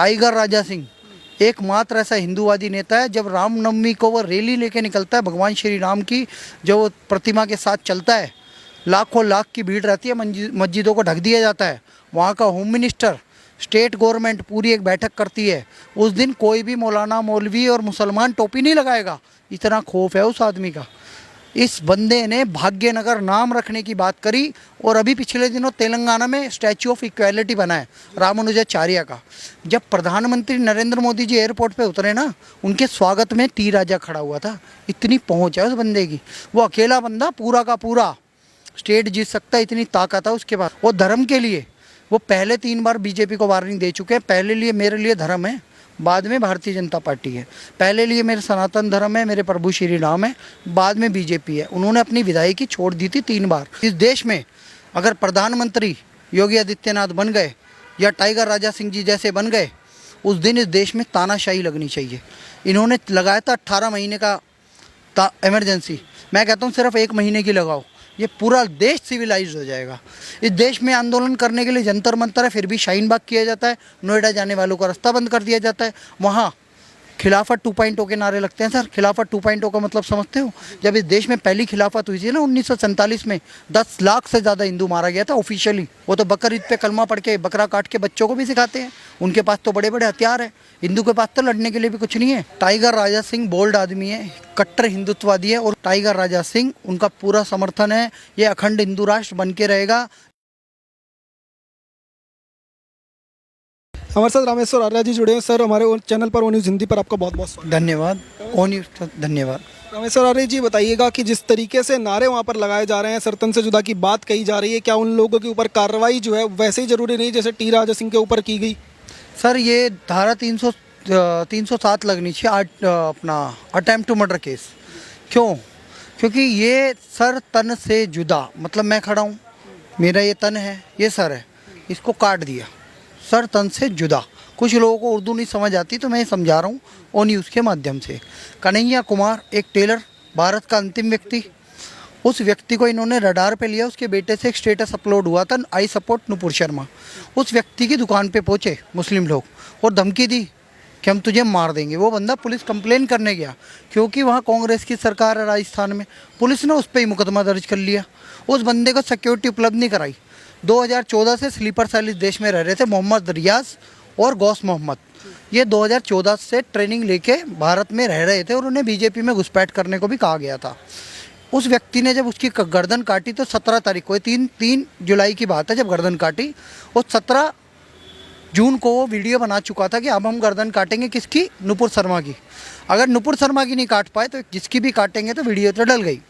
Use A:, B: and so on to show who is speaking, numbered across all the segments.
A: Tiger Raja Singh एकमात्र ऐसा हिंदूवादी नेता है, जब रामनवमी को वो रैली लेके निकलता है भगवान श्री राम की, जो वो प्रतिमा के साथ चलता है, लाखों लाख की भीड़ रहती है, मस्जिदों को ढक दिया जाता है, वहाँ का होम मिनिस्टर, स्टेट गवर्नमेंट पूरी एक बैठक करती है। उस दिन कोई भी मौलाना मौलवी और मुसलमान टोपी नहीं लगाएगा, इतना खौफ है उस आदमी का। इस बंदे ने भाग्यनगर नाम रखने की बात करी, और अभी पिछले दिनों तेलंगाना में स्टैचू ऑफ इक्वालिटी बना है रामानुजाचार्य का। जब प्रधानमंत्री नरेंद्र मोदी जी एयरपोर्ट पे उतरे ना, उनके स्वागत में टी राजा खड़ा हुआ था। इतनी पहुंच है उस बंदे की, वो अकेला बंदा पूरा का पूरा स्टेट जीत सकता है, इतनी ताकत है उसके पास। वो धर्म के लिए वो पहले 3 बार बीजेपी को वार्निंग दे चुके हैं। पहले लिए मेरे लिए धर्म है, बाद में भारतीय जनता पार्टी है। पहले लिए मेरे सनातन धर्म है, मेरे प्रभु श्री राम है, बाद में बीजेपी है। उन्होंने अपनी विधायकी छोड़ दी थी 3 बार। इस देश में अगर प्रधानमंत्री योगी आदित्यनाथ बन गए या टाइगर राजा सिंह जी जैसे बन गए, उस दिन इस देश में तानाशाही लगनी चाहिए। इन्होंने लगाया था 18 महीने का इमरजेंसी, मैं कहता हूँ सिर्फ 1 महीने की लगाओ, ये पूरा देश सिविलाइज हो जाएगा। इस देश में आंदोलन करने के लिए जंतर मंतर है, फिर भी शाहीन बाग किया जाता है, नोएडा जाने वालों का रास्ता बंद कर दिया जाता है। वहाँ खिलाफत 2.0 के नारे लगते हैं। सर, खिलाफत 2.0 का मतलब समझते हो? जब इस देश में पहली खिलाफत हुई थी ना 1947 में, 10 लाख से ज़्यादा हिंदू मारा गया था ऑफिशियली। वो तो बकर ईद पे कलमा पढ़ के बकरा काट के बच्चों को भी सिखाते हैं। उनके पास तो बड़े बड़े हथियार है, हिंदू के पास तो लड़ने के लिए भी कुछ नहीं है। टाइगर राजा सिंह बोल्ड आदमी है, कट्टर हिंदुत्ववादी है, और टाइगर राजा सिंह उनका पूरा समर्थन है। ये अखंड हिंदू राष्ट्र बन के रहेगा।
B: हमारे साथ रामेश्वर आर्या जी जुड़े हैं। सर, हमारे चैनल पर ओ न्यूज़ हिंदी पर आपका बहुत बहुत स्वागत।
A: धन्यवाद। ओ न्यूज़ धन्यवाद।
B: रामेश्वर आर्या जी, बताइएगा कि जिस तरीके से नारे वहाँ पर लगाए जा रहे हैं, सर तन से जुदा की बात कही जा रही है, क्या उन लोगों के ऊपर कार्रवाई जो है वैसे ही जरूरी नहीं जैसे टी राजा सिंह के ऊपर की गई?
A: सर, ये धारा 307 लगनी चाहिए, अपना अटेम्प्ट टू मर्डर केस। क्यों? क्योंकि ये सर तन से जुदा, मतलब मैं खड़ा हूँ, मेरा ये तन है, ये सर है, इसको काट दिया, सर तन से जुदा। कुछ लोगों को उर्दू नहीं समझ आती, तो मैं समझा रहा हूँ ओ न्यूज़ के माध्यम से। कन्हैया कुमार एक टेलर, भारत का अंतिम व्यक्ति, उस व्यक्ति को इन्होंने रडार पे लिया। उसके बेटे से एक स्टेटस अपलोड हुआ था, आई सपोर्ट नुपुर शर्मा। उस व्यक्ति की दुकान पे पहुँचे मुस्लिम लोग और धमकी दी कि हम तुझे मार देंगे। वो बंदा पुलिस कंप्लेन करने गया, क्योंकि वहाँ कांग्रेस की सरकार है राजस्थान में। पुलिस ने उस पर ही मुकदमा दर्ज कर लिया। उस बंदे को सिक्योरिटी उपलब्ध नहीं कराई। 2014 से स्लीपर सेल इस देश में रह रहे थे मोहम्मद रियाज और गौस मोहम्मद। ये 2014 से ट्रेनिंग लेके भारत में रह रहे थे, और उन्हें बीजेपी में घुसपैठ करने को भी कहा गया था। उस व्यक्ति ने जब उसकी गर्दन काटी तो 17 तारीख को, 3 जुलाई की बात है जब गर्दन काटी, और 17 जून को वो वीडियो बना चुका था कि अब हम गर्दन काटेंगे किसकी? नुपुर शर्मा की। अगर नुपुर शर्मा की नहीं काट पाए तो जिसकी भी काटेंगे, तो वीडियो तो डल गई।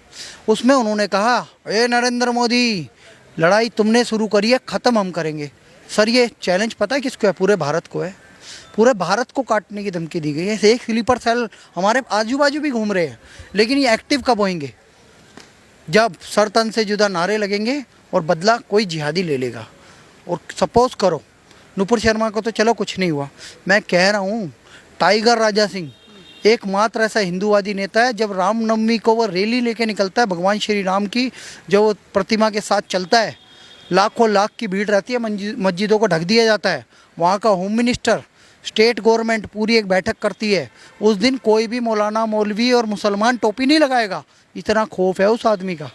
A: उसमें उन्होंने कहा, ए नरेंद्र मोदी, लड़ाई तुमने शुरू करी है, ख़त्म हम करेंगे। सर, ये चैलेंज पता है किसको है? पूरे भारत को है। पूरे भारत को काटने की धमकी दी गई है। एक स्लीपर सेल हमारे आजू बाजू भी घूम रहे हैं, लेकिन ये एक्टिव कब होंगे? जब सर तन से जुदा नारे लगेंगे और बदला कोई जिहादी ले लेगा। और सपोज करो नुपुर शर्मा को तो चलो कुछ नहीं हुआ, मैं कह रहा हूँ टाइगर राजा सिंह एकमात्र ऐसा हिंदूवादी नेता है, जब रामनवमी को वो रैली लेके निकलता है भगवान श्री राम की, जो वो प्रतिमा के साथ चलता है, लाखों लाख की भीड़ रहती है, मस्जिदों को ढक दिया जाता है, वहाँ का होम मिनिस्टर, स्टेट गवर्नमेंट पूरी एक बैठक करती है। उस दिन कोई भी मौलाना मौलवी और मुसलमान टोपी नहीं लगाएगा, इतना खौफ है उस आदमी का।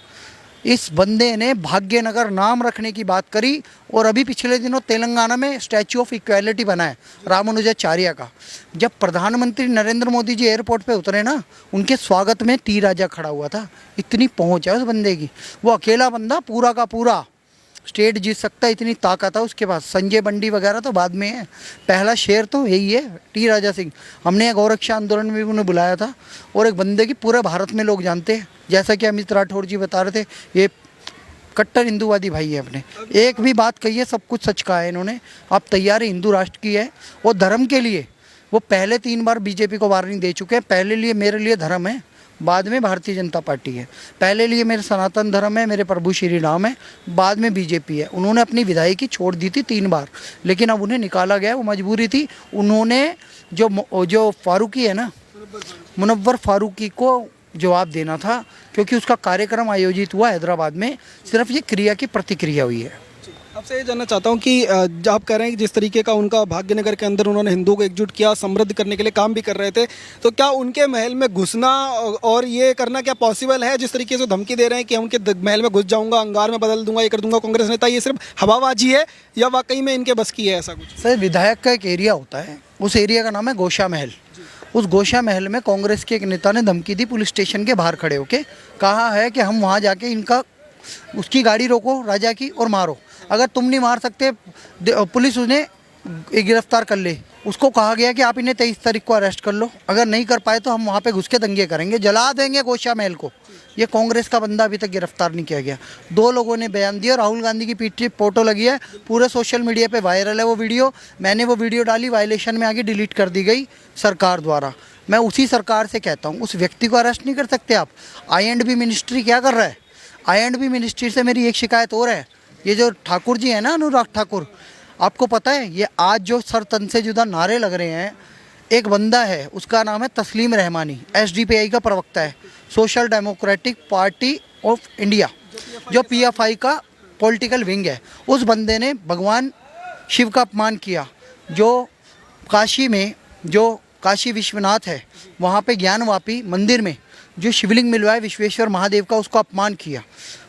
A: इस बंदे ने भाग्यनगर नाम रखने की बात करी, और अभी पिछले दिनों तेलंगाना में स्टैचू ऑफ इक्वालिटी बना है रामानुजाचार्य का। जब प्रधानमंत्री नरेंद्र मोदी जी एयरपोर्ट पे उतरे ना, उनके स्वागत में टी राजा खड़ा हुआ था। इतनी पहुंच है उस बंदे की, वो अकेला बंदा पूरा का पूरा स्टेट जीत सकता है, इतनी ताकत है उसके पास। संजय बंडी वगैरह तो बाद में है, पहला शेर तो यही है टी राजा सिंह। हमने गोरक्षा आंदोलन में भी उन्हें बुलाया था, और एक बंदे की पूरे भारत में लोग जानते हैं, जैसा कि अमित राठौड़ जी बता रहे थे, ये कट्टर हिंदूवादी भाई है। अपने एक भी बात कही है, सब कुछ सच कहा है इन्होंने। अब तैयारी हिंदू राष्ट्र की है, वो धर्म के लिए वो पहले 3 बार बीजेपी को वार्निंग दे चुके हैं। पहले लिए मेरे लिए धर्म है, बाद में भारतीय जनता पार्टी है। पहले लिए मेरे सनातन धर्म है, मेरे प्रभु श्री राम है, बाद में बीजेपी है। उन्होंने अपनी विधायकी छोड़ दी थी 3 बार, लेकिन अब उन्हें निकाला गया, वो मजबूरी थी। उन्होंने जो फारूकी है ना, मुनव्वर फारूकी को जवाब देना था, क्योंकि उसका कार्यक्रम आयोजित हुआ हैदराबाद में। सिर्फ ये क्रिया की प्रतिक्रिया हुई है।
B: अब आपसे ये जानना चाहता हूँ कि आप कह रहे हैं कि जिस तरीके का उनका भाग्यनगर के अंदर उन्होंने हिंदुओं को एकजुट किया, समृद्ध करने के लिए काम भी कर रहे थे, तो क्या उनके महल में घुसना और ये करना क्या पॉसिबल है? जिस तरीके से धमकी दे रहे हैं कि उनके महल में घुस जाऊंगा, अंगार में बदल दूंगा, ये कर दूंगा कांग्रेस नेता, ये सिर्फ हवाबाजी है या वाकई में इनके बस की है ऐसा कुछ?
A: सर, विधायक का एक एरिया होता है, उस एरिया का नाम है गोशा महल। उस गोशा महल में कांग्रेस के एक नेता ने धमकी दी, पुलिस स्टेशन के बाहर खड़े होके कहा है कि हम वहाँ जाके इनका उसकी गाड़ी रोको राजा की और मारो, अगर तुम नहीं मार सकते पुलिस उन्हें गिरफ्तार कर ले। उसको कहा गया कि आप इन्हें 23 तारीख को अरेस्ट कर लो, अगर नहीं कर पाए तो हम वहाँ पे घुस के दंगे करेंगे, जला देंगे गोशा महल को। ये कांग्रेस का बंदा अभी तक गिरफ्तार नहीं किया गया। 2 लोगों ने बयान दिया, राहुल गांधी की पीठ फोटो लगी है, पूरे सोशल मीडिया पे वायरल है वो वीडियो। मैंने वो वीडियो डाली, वायलेशन में आगे डिलीट कर दी गई सरकार द्वारा। मैं उसी सरकार से कहता हूँ, उस व्यक्ति को अरेस्ट नहीं कर सकते आप। IND मिनिस्ट्री क्या कर रहा है? IND मिनिस्ट्री से मेरी एक शिकायत और है, ये जो ठाकुर जी हैं ना, अनुराग ठाकुर, आपको पता है ये आज जो सर तन से जुदा नारे लग रहे हैं, एक बंदा है उसका नाम है तस्लीम रहमानी, SDPI का प्रवक्ता है, social democratic party of India, जो PFI का पॉलिटिकल विंग है। उस बंदे ने भगवान शिव का अपमान किया। जो काशी में जो काशी विश्वनाथ है, वहाँ पे ज्ञानवापी मंदिर में जो शिवलिंग मिलवा है विश्वेश्वर महादेव का, उसका अपमान किया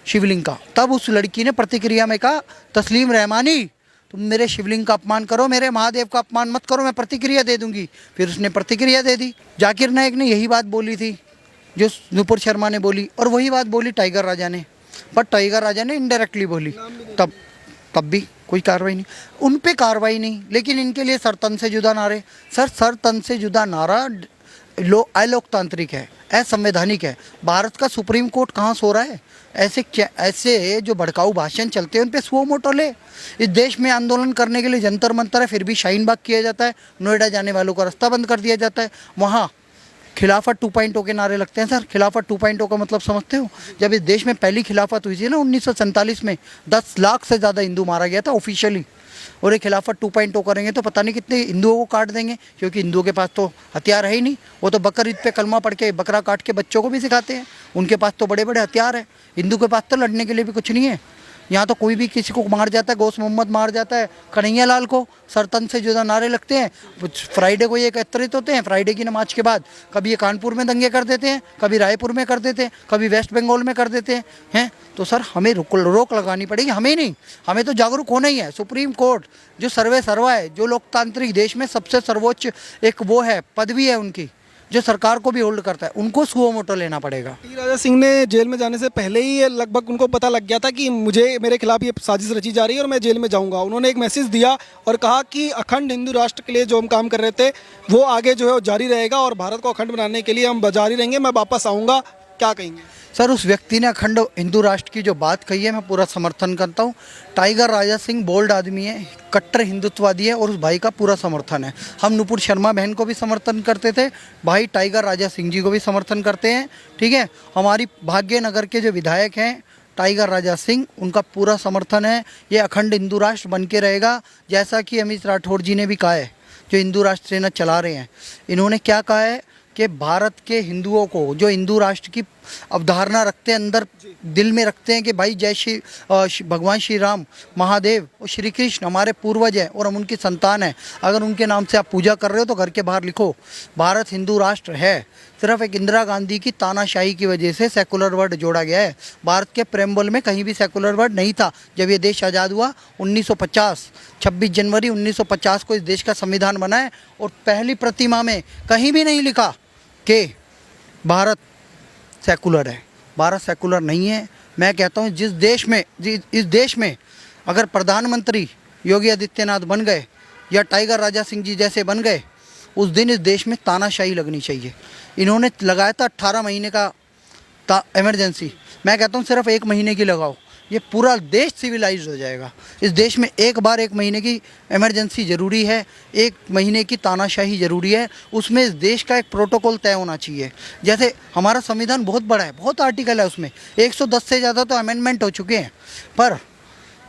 A: शिवलिंग का। तब उस लड़की ने प्रतिक्रिया में कहा, तस्लीम रहमानी तुम मेरे शिवलिंग का अपमान करो, मेरे महादेव का अपमान मत करो, मैं प्रतिक्रिया दे दूंगी। फिर उसने प्रतिक्रिया दे दी। जाकिर नाइक ने यही बात बोली थी जो नुपुर शर्मा ने बोली, और वही बात बोली टाइगर राजा ने, पर टाइगर राजा ने इनडायरेक्टली बोली। तब भी कोई कार्रवाई नहीं, उन पे कार्रवाई नहीं, लेकिन इनके लिए सर तन से जुदा नारे। सर, सर तन से जुदा नारा अलोकतांत्रिक है, असंवैधानिक है। भारत का सुप्रीम कोर्ट कहाँ सो रहा है? ऐसे जो भड़काऊ भाषण चलते हैं उन पे सुओ मोटो ले। इस देश में आंदोलन करने के लिए जंतर मंतर है, फिर भी शाहीन बाग किया जाता है, नोएडा जाने वालों का रास्ता बंद कर दिया जाता है। वहाँ खिलाफत 2.0 के नारे लगते हैं। सर, खिलाफत 2.0 का मतलब समझते हो? जब इस देश में पहली खिलाफत हुई थी ना 1947 में, 10 लाख से ज़्यादा हिंदू मारा गया था ऑफिशियली। और ये खिलाफत 2.0 करेंगे तो पता नहीं कितने हिंदुओं को काट देंगे, क्योंकि हिंदुओं के पास तो हथियार है ही नहीं। वो तो बकर ईद पे कलमा पढ़ के बकरा काट के बच्चों को भी सिखाते हैं, उनके पास तो बड़े बड़े हथियार है। हिंदू के पास तो लड़ने के लिए भी कुछ नहीं है। यहाँ तो कोई भी किसी को मार जाता है, गौस मोहम्मद मार जाता है, कन्हैया लाल को, सरतन से जुदा नारे लगते हैं। फ्राइडे को ये एकत्रित होते हैं, फ्राइडे की नमाज के बाद कभी ये कानपुर में दंगे कर देते हैं, कभी रायपुर में कर देते हैं, कभी वेस्ट बंगाल में कर देते हैं। तो सर, हमें रोक लगानी पड़ेगी। हमें नहीं, हमें तो जागरूक होना ही है। सुप्रीम कोर्ट जो सर्वे सर्वा है, जो लोकतांत्रिक देश में सबसे सर्वोच्च एक वो है, पदवी है उनकी, जो सरकार को भी होल्ड करता है, उनको सुओ मोटो लेना पड़ेगा।
B: टी राजा सिंह ने जेल में जाने से पहले ही ये लगभग उनको पता लग गया था कि मेरे खिलाफ ये साजिश रची जा रही है और मैं जेल में जाऊंगा। उन्होंने एक मैसेज दिया और कहा कि अखंड हिंदू राष्ट्र के लिए जो हम काम कर रहे थे वो आगे जो है वो जारी रहेगा और भारत को अखंड बनाने के लिए हम जारी रहेंगे, मैं वापस आऊँगा। क्या कहेंगे?
A: सर, उस व्यक्ति ने अखंड हिंदू राष्ट्र की जो बात कही है, मैं पूरा समर्थन करता हूँ। टाइगर राजा सिंह बोल्ड आदमी है, कट्टर हिंदुत्ववादी है, और उस भाई का पूरा समर्थन है। हम नुपुर शर्मा बहन को भी समर्थन करते थे, भाई टाइगर राजा सिंह जी को भी समर्थन करते हैं। ठीक है, हमारी भाग्यनगर के जो विधायक हैं टाइगर राजा सिंह, उनका पूरा समर्थन है। ये अखंड हिंदू राष्ट्र बन के रहेगा, जैसा कि अमित राठौड़ जी ने भी कहा है, जो हिंदू राष्ट्र सेना चला रहे हैं। इन्होंने क्या कहा है कि भारत के हिंदुओं को, जो हिंदू राष्ट्र की अवधारणा रखते हैं, अंदर दिल में रखते हैं कि भाई जय श्री भगवान श्री राम, महादेव और श्री कृष्ण हमारे पूर्वज हैं और हम उनकी संतान हैं, अगर उनके नाम से आप पूजा कर रहे हो तो घर के बाहर लिखो भारत हिंदू राष्ट्र है। सिर्फ एक इंदिरा गांधी की तानाशाही की वजह से सेकुलर वर्ड जोड़ा गया है। भारत के प्रेम्बल में कहीं भी सेकुलर वर्ड नहीं था। जब ये देश आज़ाद हुआ 1950, 26 जनवरी 1950 को इस देश का संविधान बना है, और पहली प्रतिमा में कहीं भी नहीं लिखा कि भारत सेकुलर है। भारत सेकुलर नहीं है। मैं कहता हूँ इस देश में अगर प्रधानमंत्री योगी आदित्यनाथ बन गए या टाइगर राजा सिंह जी जैसे बन गए, उस दिन इस देश में तानाशाही लगनी चाहिए। इन्होंने लगाया था 18 महीने का इमरजेंसी, मैं कहता हूँ सिर्फ 1 महीने की लगाओ, ये पूरा देश सिविलाइज हो जाएगा। इस देश में एक बार 1 महीने की इमरजेंसी ज़रूरी है, 1 महीने की तानाशाही ज़रूरी है। उसमें इस देश का एक प्रोटोकॉल तय होना चाहिए। जैसे हमारा संविधान बहुत बड़ा है, बहुत आर्टिकल है, उसमें 110 से ज़्यादा तो अमेंडमेंट हो चुके हैं, पर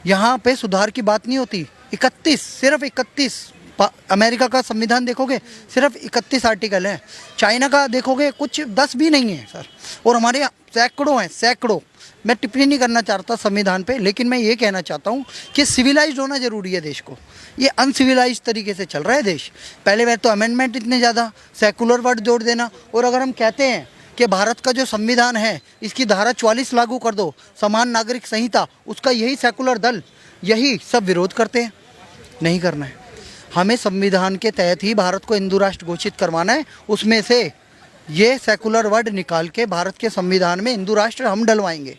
A: यहाँ पे सुधार की बात नहीं होती। 31, सिर्फ 31 अमेरिका का संविधान देखोगे सिर्फ 31 आर्टिकल है, चाइना का देखोगे कुछ 10 भी नहीं है सर, और हमारे यहाँ सैकड़ों हैं, सैकड़ों। मैं टिप्पणी नहीं करना चाहता संविधान पे, लेकिन मैं ये कहना चाहता हूँ कि सिविलाइज्ड होना ज़रूरी है देश को। ये अनसिविलाइज्ड तरीके से चल रहा है देश। पहले बार तो अमेंडमेंट इतने ज़्यादा, सेकुलर वर्ड जोड़ देना, और अगर हम कहते हैं कि भारत का जो संविधान है इसकी धारा 44 लागू कर दो, समान नागरिक संहिता, उसका यही सेकुलर दल, यही सब विरोध करते हैं। नहीं करना है, हमें संविधान के तहत ही भारत को हिंदू राष्ट्र घोषित करवाना है। उसमें से ये सेकुलर वर्ड निकाल के भारत के संविधान में हिंदू राष्ट्र हम डलवाएंगे।